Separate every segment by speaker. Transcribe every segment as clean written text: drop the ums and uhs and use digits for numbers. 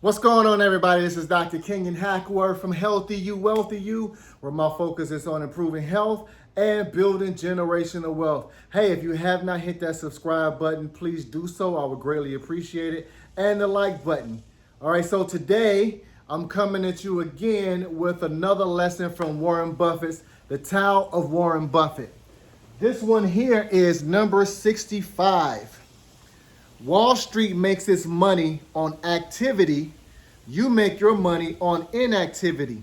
Speaker 1: What's going on, everybody? This is Dr. Kenyon Hackworth from Healthy You, Wealthy You, where my focus is on improving health and building generational wealth. Hey, if you have not hit that subscribe button, please do so. I would greatly appreciate it. And the like button. All right, so today I'm coming at you again with another lesson from Warren Buffett's The Tao of Warren Buffett. This one here is number 65. Wall Street makes its money on activity. You make your money on inactivity.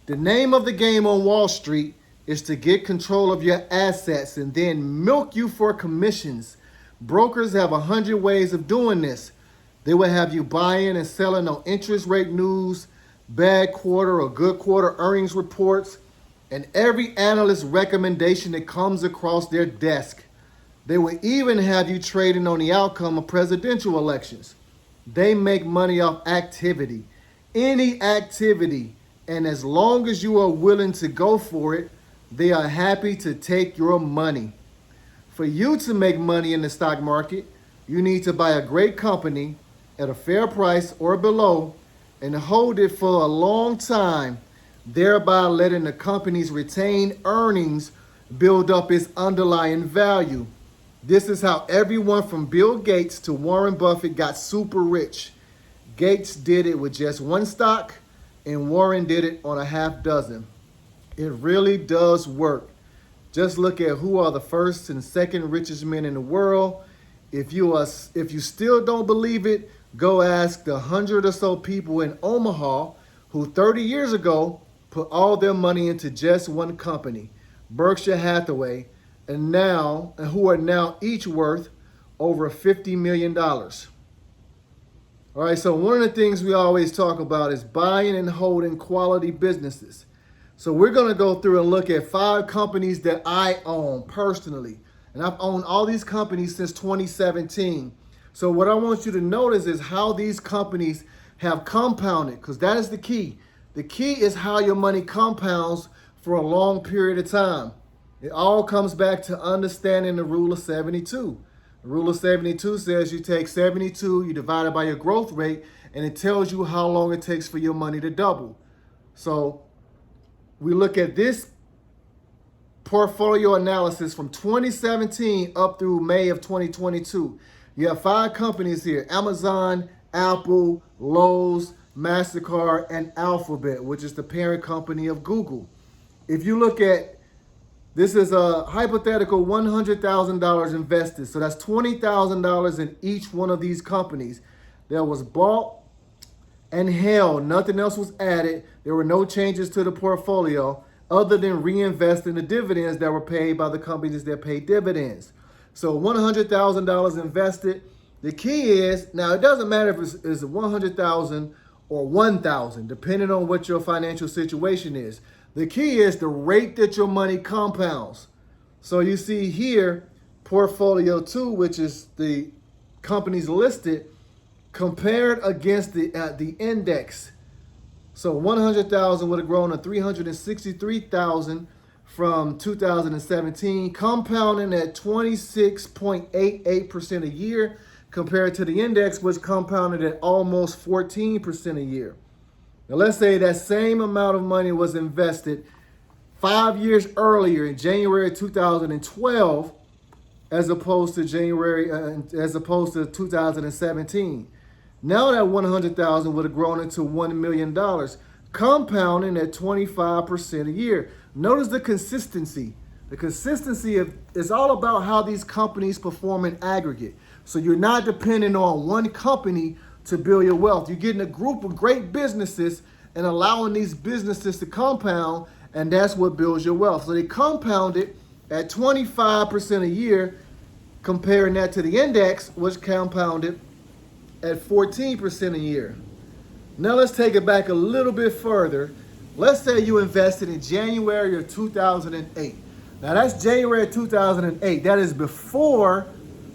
Speaker 1: The name of the game on Wall Street is to get control of your assets and then milk you for commissions. Brokers have 100 ways of doing this. They will have you buying and selling on interest rate news, bad quarter or good quarter earnings reports, and every analyst's recommendation that comes across their desk. They will even have you trading on the outcome of presidential elections. They make money off activity, any activity. And as long as you are willing to go for it, they are happy to take your money. For you to make money in the stock market, you need to buy a great company at a fair price or below and hold it for a long time, thereby letting the company's retained earnings build up its underlying value. This is how everyone from Bill Gates to Warren Buffett got super rich. Gates did it with just one stock, and Warren did it on a half dozen. It really does work. Just look at who are the first and second richest men in the world. If you still don't believe it, go ask the 100 or so people in Omaha who 30 years ago put all their money into just one company, Berkshire Hathaway, and who are now each worth over $50 million. All right, so one of the things we always talk about is buying and holding quality businesses. So we're going to go through and look at 5 companies that I own personally. And I've owned all these companies since 2017. So what I want you to notice is how these companies have compounded, because that is the key. The key is how your money compounds for a long period of time. It all comes back to understanding the rule of 72. The rule of 72 says you take 72, you divide it by your growth rate, and it tells you how long it takes for your money to double. So we look at this portfolio analysis from 2017 up through May of 2022. You have 5 companies here: Amazon, Apple, Lowe's, MasterCard, and Alphabet, which is the parent company of Google. If you look at this is a hypothetical $100,000 invested. So that's $20,000 in each one of these companies that was bought and held. Nothing else was added. There were no changes to the portfolio other than reinvesting the dividends that were paid by the companies that paid dividends. So $100,000 invested. The key is, now it doesn't matter if it's $100,000 or $1,000, depending on what your financial situation is. The key is the rate that your money compounds. So you see here, portfolio 2, which is the companies listed, compared against the index. So 100,000 would have grown to 363,000 from 2017, compounding at 26.88% a year, compared to the index, which compounded at almost 14% a year. Now let's say that same amount of money was invested 5 years earlier in January 2012, as opposed to 2017. Now that 100,000 would have grown into $1 million, compounding at 25% a year. Notice the consistency. The consistency is all about how these companies perform in aggregate. So you're not dependent on one company to build your wealth. You're getting a group of great businesses and allowing these businesses to compound, and that's what builds your wealth. So they compounded at 25% a year, comparing that to the index, which compounded at 14% a year. Now let's take it back a little bit further. Let's say you invested in January of 2008. Now that's January of 2008. That is before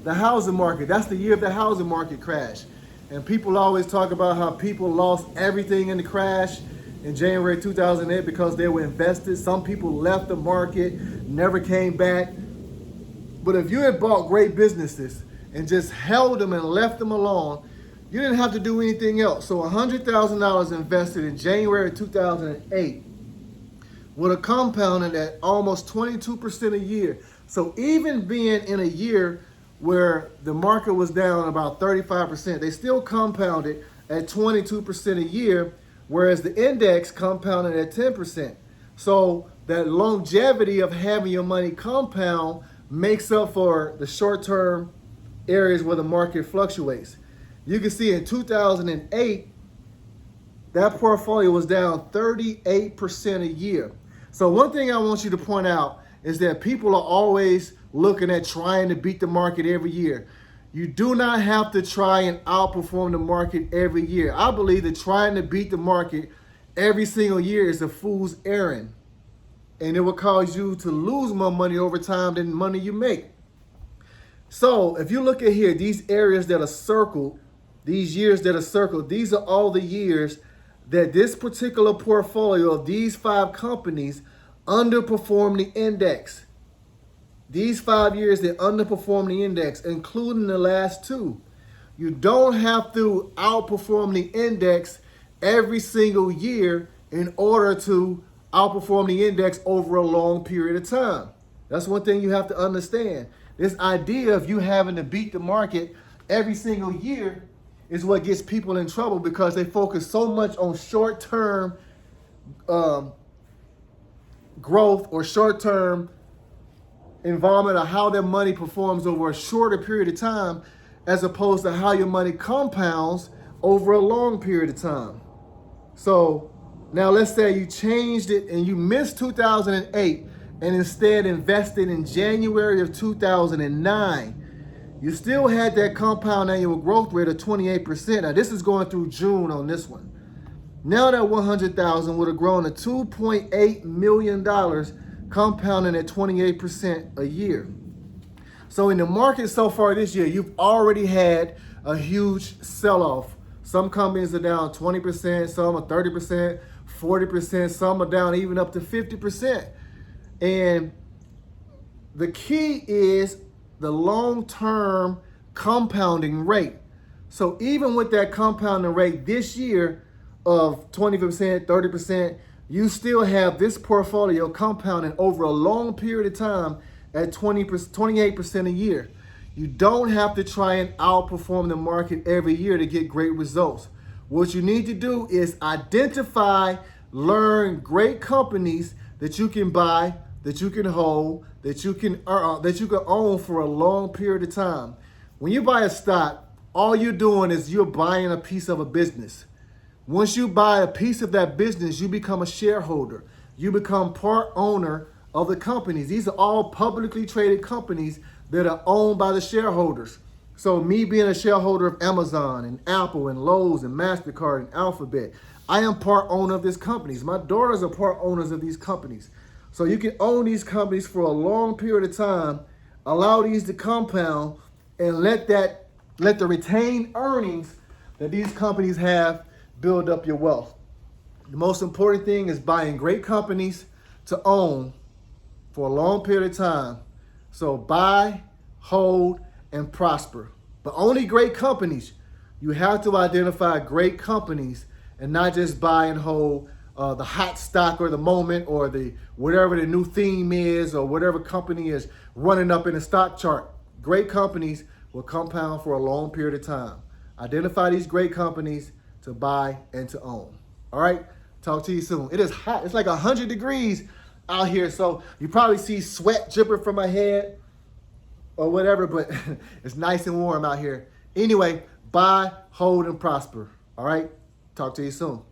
Speaker 1: the housing market. That's the year of the housing market crash. And people always talk about how people lost everything in the crash in January 2008 because they were invested. Some people left the market, never came back. But if you had bought great businesses and just held them and left them alone, You didn't have to do anything else. So $100,000 invested in January 2008 would have compounded at almost 22% a year. So even being in a year where the market was down about 35%, they still compounded at 22% a year, whereas the index compounded at 10%. So that longevity of having your money compound makes up for the short-term areas where the market fluctuates. You can see in 2008, that portfolio was down 38% a year. So one thing I want you to point out is that people are always looking at trying to beat the market every year. You do not have to try and outperform the market every year. I believe that trying to beat the market every single year is a fool's errand. And it will cause you to lose more money over time than money you make. So if you look at here, these areas that are circled, these years that are circled, these are all the years that this particular portfolio of these 5 companies underperformed the index. These 5 years that underperformed the index, including the last 2. You don't have to outperform the index every single year in order to outperform the index over a long period of time. That's one thing you have to understand. This idea of you having to beat the market every single year is what gets people in trouble, because they focus so much on short-term growth or short-term involvement of how their money performs over a shorter period of time, as opposed to how your money compounds over a long period of time. So now let's say you changed it and you missed 2008 and instead invested in January of 2009. You still had that compound annual growth rate of 28%. Now this is going through June on this one. Now that 100,000 would have grown to $2.8 million, compounding at 28% a year. So in the market so far this year, you've already had a huge sell-off. Some companies are down 20%, some are 30%, 40%, some are down even up to 50%. And the key is the long-term compounding rate. So even with that compounding rate this year of 20%, 30%, you still have this portfolio compounding over a long period of time at 28% a year. You don't have to try and outperform the market every year to get great results. What you need to do is identify, learn great companies that you can buy, that you can hold, that you can own for a long period of time. When you buy a stock, all you're doing is you're buying a piece of a business. Once you buy a piece of that business, you become a shareholder. You become part owner of the companies. These are all publicly traded companies that are owned by the shareholders. So me being a shareholder of Amazon and Apple and Lowe's and MasterCard and Alphabet, I am part owner of these companies. My daughters are part owners of these companies. So you can own these companies for a long period of time, allow these to compound, and let the retained earnings that these companies have build up your wealth. The most important thing is buying great companies to own for a long period of time. So buy, hold, and prosper. But only great companies. You have to identify great companies and not just buy and hold the hot stock or the moment or the whatever the new theme is or whatever company is running up in the stock chart. Great companies will compound for a long period of time. Identify these great companies to buy and to own. All right, talk to you soon. It is hot. It's like 100 degrees out here, so you probably see sweat dripping from my head or whatever, but it's nice and warm out here. Anyway, buy, hold, and prosper. All right, talk to you soon.